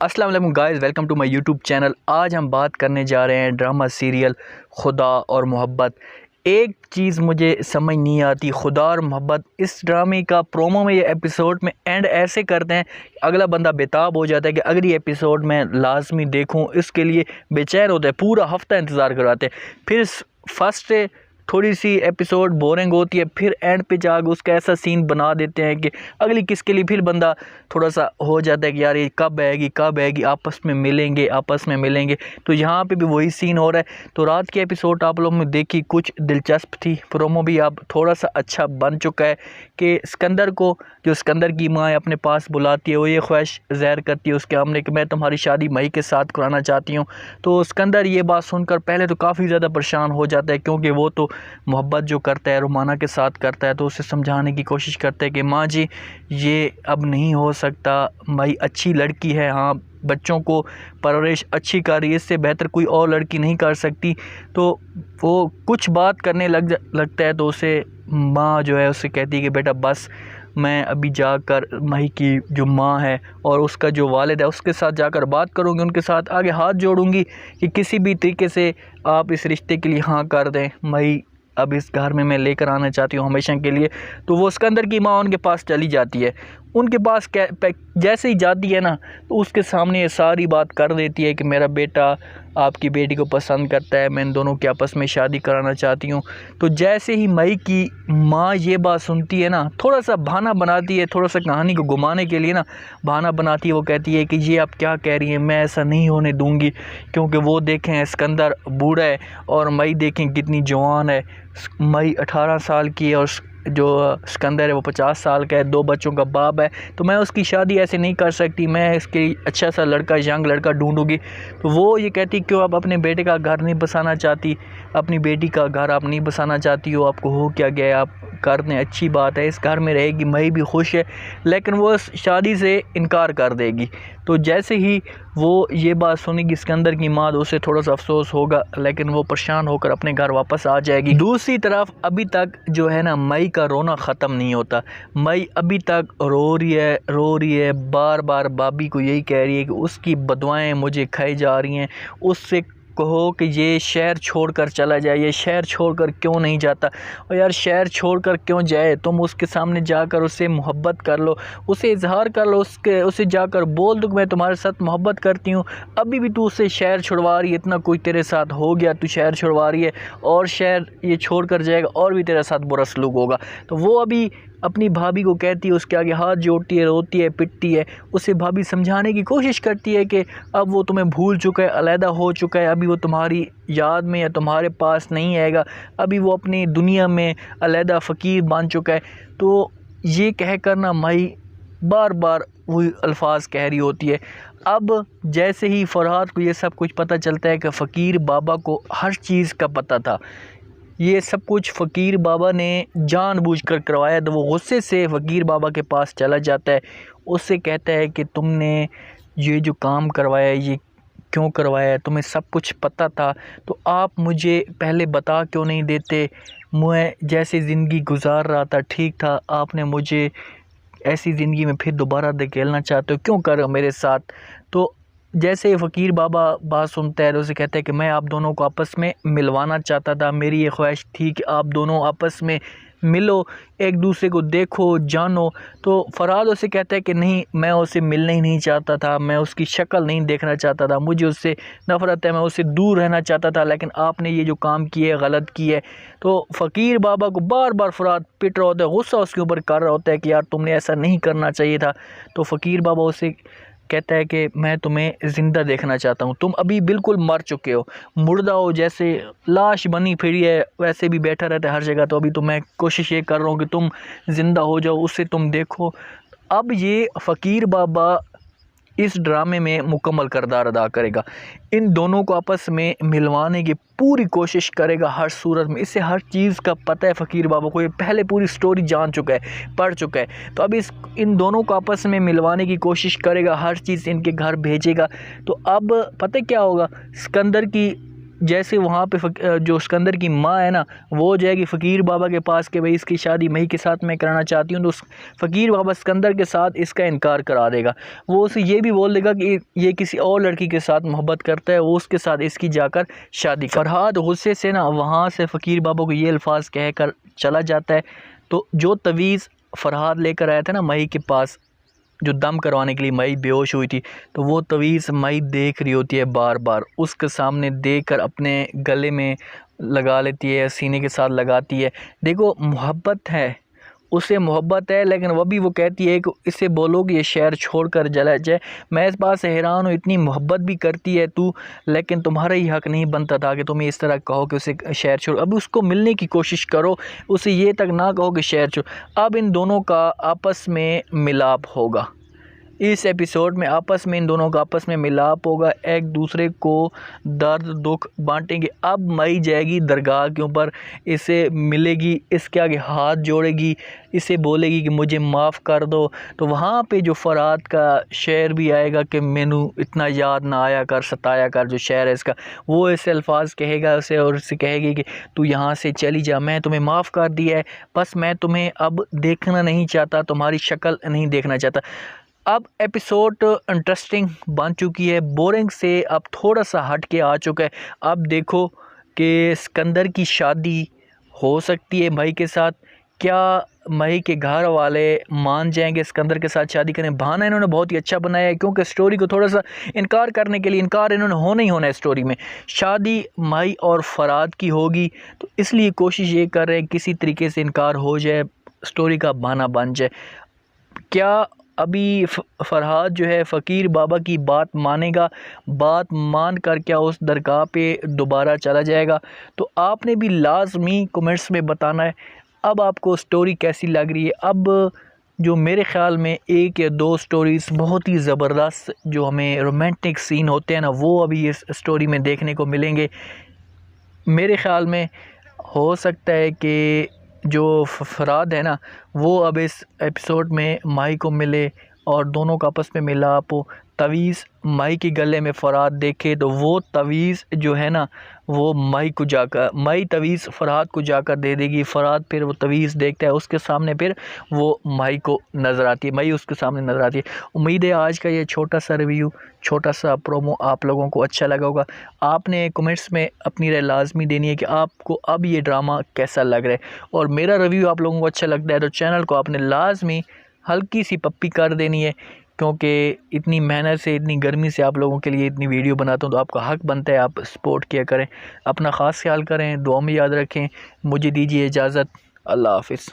अस्सलाम वालेकुम guys, welcome to my YouTube channel. आज हम बात करने जा रहे हैं ड्रामा सीरियल खुदा और मोहब्बत। एक चीज़ मुझे समझ नहीं आती, खुदा और मोहब्बत इस ड्रामे का प्रोमो में या एपिसोड में एंड ऐसे करते हैं अगला बंदा बेताब हो जाता है कि अगली एपिसोड में लाजमी देखूं, इसके लिए बेचैन होता है, पूरा हफ्ता इंतज़ार करवाते हैं। फिर फर्स्ट थोड़ी सी एपिसोड बोरिंग होती है, फिर एंड पे जाकर उसका ऐसा सीन बना देते हैं कि अगली किसके लिए फिर बंदा थोड़ा सा हो जाता है कि यार ये कब आएगी, आपस में मिलेंगे। तो यहाँ पे भी वही सीन हो रहा है। तो रात की एपिसोड आप लोगों ने देखी, कुछ दिलचस्प थी, प्रोमो भी अब थोड़ा सा अच्छा बन चुका है कि सिकंदर को जो सिकंदर की माँ अपने पास बुलाती है, वो ये ख्वाहिश ज़ाहिर करती है उसके सामने कि मैं तुम्हारी शादी मई के साथ कराना चाहती हूँ। तो सिकंदर ये बात सुनकर पहले तो काफ़ी ज़्यादा परेशान हो जाता है, क्योंकि वो तो मोहब्बत जो करता है रुमाना के साथ करता है। तो उसे समझाने की कोशिश करता है कि माँ जी ये अब नहीं हो सकता, मई अच्छी लड़की है, हाँ बच्चों को परवरिश अच्छी कर रही है, इससे बेहतर कोई और लड़की नहीं कर सकती। तो वो कुछ बात करने लगता है। तो उसे माँ जो है उससे कहती है कि बेटा बस, मैं अभी जाकर मई की जो माँ है और उसका जो वालिद है उसके साथ जाकर बात करूँगी, उनके साथ आगे हाथ जोड़ूंगी कि किसी भी तरीके से आप इस रिश्ते के लिए हाँ कर दें। मई अब इस घर में मैं लेकर आना चाहती हूँ हमेशा के लिए। तो वो सिकंदर की माँ उनके पास चली जाती है। उनके पास जैसे ही जाती है ना, तो उसके सामने ये सारी बात कर देती है कि मेरा बेटा आपकी बेटी को पसंद करता है, मैं इन दोनों की आपस में शादी कराना चाहती हूँ। तो जैसे ही मई की माँ ये बात सुनती है ना, थोड़ा सा बहाना बनाती है, थोड़ा सा कहानी को घुमाने के लिए ना बहाना बनाती है। वो कहती है कि ये आप क्या कह रही हैं, मैं ऐसा नहीं होने दूँगी, क्योंकि वो देखें सिकंदर बूढ़ा है और मई देखें कितनी जवान है। मई 18 साल की है और जो सिकंदर है वो 50 साल का है, 2 बच्चों का बाप है। तो मैं उसकी शादी ऐसे नहीं कर सकती, मैं इसके अच्छा सा लड़का, यंग लड़का ढूंढूंगी। तो वो ये कहती क्यों आप अपने बेटे का घर नहीं बसाना चाहती, अपनी बेटी का घर आप नहीं बसाना चाहती हो, आपको हो क्या गया, आप कर दें, अच्छी बात है, इस घर में रहेगी, मई भी खुश है। लेकिन वो शादी से इनकार कर देगी। तो जैसे ही वो ये बात सुनेगी सिकंदर की माँ, तो उसे थोड़ा सा अफसोस होगा, लेकिन वो परेशान होकर अपने घर वापस आ जाएगी। दूसरी तरफ अभी तक जो है ना, मई का रोना ख़त्म नहीं होता। मई अभी तक रो रही है, बार बार भाभी को यही कह रही है कि उसकी बदुआएं मुझे खाई जा रही हैं, उससे कहो कि ये शहर छोड़कर चला जाए, ये शहर छोड़कर क्यों नहीं जाता। और यार शहर छोड़कर क्यों जाए, तुम उसके सामने जाकर उससे मोहब्बत कर लो, उसे इजहार कर लो, उसे जाकर बोल दो कि मैं तुम्हारे साथ मोहब्बत करती हूँ। अभी भी तू उससे शहर छुड़वा रही है, इतना कोई तेरे साथ हो गया, तू शहर छुड़वा रही है और शहर ये छोड़ कर जाएगा और भी तेरे साथ बुरा सलूक होगा। तो वो अभी अपनी भाभी को कहती है, उसके आगे हाथ जोड़ती है, रोती है, पिटती है। उसे भाभी समझाने की कोशिश करती है कि अब वो तुम्हें भूल चुका है, अलहदा हो चुका है, अभी वो तुम्हारी याद में या तुम्हारे पास नहीं आएगा, अभी वो अपनी दुनिया में अलहदा फ़कीर बन चुका है। तो ये कहकर ना मई बार बार वही अल्फाज कह रही होती है। अब जैसे ही फरहाद को ये सब कुछ पता चलता है कि फ़कीर बाबा को हर चीज़ का पता था, ये सब कुछ फ़कीर बाबा ने जानबूझकर करवाया, तो वो गुस्से से फ़कीर बाबा के पास चला जाता है। उससे कहता है कि तुमने ये जो काम करवाया ये क्यों करवाया है, तुम्हें सब कुछ पता था तो आप मुझे पहले बता क्यों नहीं देते। मैं जैसे ज़िंदगी गुजार रहा था ठीक था, आपने मुझे ऐसी ज़िंदगी में फिर दोबारा धकेलना चाहते हो, क्यों कर रहे हो मेरे साथ। तो जैसे फ़कीर बाबा बात सुनता है तो उसे कहता है कि मैं आप दोनों को आपस में मिलवाना चाहता था, मेरी ये ख्वाहिश थी कि आप दोनों आपस में मिलो, एक दूसरे को देखो, जानो। तो फरहाद उसे कहता है कि नहीं, मैं उससे मिलना ही नहीं चाहता था, मैं उसकी शक्ल नहीं देखना चाहता था, मुझे उससे नफ़रत है, मैं उससे दूर रहना चाहता था, लेकिन आपने ये जो काम किया है गलत किया है। तो फ़कीर बाबा को बार बार फरहाद पिट रहा होता है, गुस्सा उसके ऊपर कर रहा होता है कि यार तुमने ऐसा नहीं करना चाहिए था। तो फ़कीर बाबा उसे कहता है कि मैं तुम्हें ज़िंदा देखना चाहता हूँ, तुम अभी बिल्कुल मर चुके हो, मुर्दा हो, जैसे लाश बनी फिरी है वैसे भी बैठा रहता है हर जगह। तो अभी तो मैं कोशिश ये कर रहा हूँ कि तुम ज़िंदा हो जाओ, उससे तुम देखो। अब ये फ़कीर बाबा इस ड्रामे में मुकम्मल किरदार अदा करेगा, इन दोनों को आपस में मिलवाने की पूरी कोशिश करेगा हर सूरत में। इससे हर चीज़ का पता है फ़कीर बाबा को, ये पहले पूरी स्टोरी जान चुका है, पढ़ चुका है। तो अब इन दोनों को आपस में मिलवाने की कोशिश करेगा, हर चीज़ इनके घर भेजेगा। तो अब पता क्या होगा, सिकंदर की जैसे वहाँ पे जो सिकंदर की माँ है ना, वो जाएगी फ़कीर बाबा के पास कि भाई इसकी शादी मई के साथ मैं कराना चाहती हूँ, तो उस फ़कीर बाबा सिकंदर के साथ इसका इनकार करा देगा। वो उसे ये भी बोल देगा कि ये किसी और लड़की के साथ मोहब्बत करता है, वो उसके साथ इसकी जाकर शादी कर। फरहाद गुस्से से ना वहाँ से फ़कीर बाबा को ये अल्फाज कह कर चला जाता है। तो जो तवीज़ फ़रहाद लेकर आया था ना मई के पास, जो दम करवाने के लिए मई बेहोश हुई थी, तो वो तवीज़ मई देख रही होती है, बार बार उसके सामने देख कर अपने गले में लगा लेती है, सीने के साथ लगाती है। देखो मोहब्बत है, उसे मोहब्बत है, लेकिन वो कहती है कि इससे बोलो कि ये शहर छोड़कर चला जाए। मैं इस बात से हैरान हूँ, इतनी मोहब्बत भी करती है तू, लेकिन तुम्हारा ही हक़ नहीं बनता था कि तुम्हें इस तरह कहो कि उसे शहर छोड़। अब उसको मिलने की कोशिश करो, उसे ये तक ना कहो कि शहर छोड़। अब इन दोनों का आपस में मिलाप होगा, इस एपिसोड में आपस में इन दोनों का आपस में मिलाप होगा, एक दूसरे को दर्द दुख बांटेंगे। अब मई जाएगी दरगाह के ऊपर, इसे मिलेगी, इसके आगे हाथ जोड़ेगी, इसे बोलेगी कि मुझे माफ़ कर दो। तो वहाँ पे जो फरहाद का शेर भी आएगा कि मैनू इतना याद ना आया कर, सताया कर, जो शेर है इसका, वो ऐसे अल्फाज कहेगा उसे और उससे कहेगी कि तू यहाँ से चली जा, मैं तुम्हें माफ़ कर दिया है, बस मैं तुम्हें अब देखना नहीं चाहता, तुम्हारी शक्ल नहीं देखना चाहता। अब एपिसोड इंटरेस्टिंग बन चुकी है, बोरिंग से अब थोड़ा सा हट के आ चुका है। अब देखो कि सिकंदर की शादी हो सकती है मई के साथ। क्या मई के घर वाले मान जाएंगे सिकंदर के साथ शादी करें? बहाना इन्होंने बहुत ही अच्छा बनाया है, क्योंकि स्टोरी को थोड़ा सा इनकार करने के लिए, इनकार इन्होंने होना ही होना है स्टोरी में। शादी मई और फरहाद की होगी, तो इसलिए कोशिश ये कर रहे हैं किसी तरीके से इनकार हो जाए, स्टोरी का बहाना बन जाए। क्या अभी फरहाद जो है फ़कीर बाबा की बात मानेगा? बात मान कर क्या उस दरगाह पे दोबारा चला जाएगा? तो आपने भी लाजमी कमेंट्स में बताना है। अब आपको स्टोरी कैसी लग रही है? अब जो मेरे ख़्याल में एक या दो स्टोरीज़ बहुत ही ज़बरदस्त जो हमें रोमांटिक सीन होते हैं ना, वो अभी इस स्टोरी में देखने को मिलेंगे। मेरे ख़्याल में हो सकता है कि जो फरहाद है ना, वो अब इस एपिसोड में माही को मिले और दोनों का आपस में मिलाप हो। तवीज़ माही के गले में फरहाद देखे, तो वो तवीज़ जो है ना, वो माही को जाकर, माही तवीज़ फरहाद को जाकर दे देगी। फरहाद फिर वो तवीज़ देखता है, उसके सामने फिर वो माही को नज़र आती है, माही उसके सामने नज़र आती है। उम्मीद है आज का ये छोटा सा रिव्यू, छोटा सा प्रोमो आप लोगों को अच्छा लगा होगा। आपने कमेंट्स में अपनी राय लाजमी देनी है कि आपको अब ये ड्रामा कैसा लग रहा है, और मेरा रिव्यू आप लोगों को अच्छा लगता है तो चैनल को आपने लाजमी हल्की सी पप्पी कर देनी है, क्योंकि इतनी मेहनत से, इतनी गर्मी से आप लोगों के लिए इतनी वीडियो बनाता हूँ, तो आपका हक़ बनता है आप सपोर्ट किया करें। अपना ख़ास ख्याल करें, दुआ में याद रखें। मुझे दीजिए इजाज़त। अल्लाह हाफ़िज़।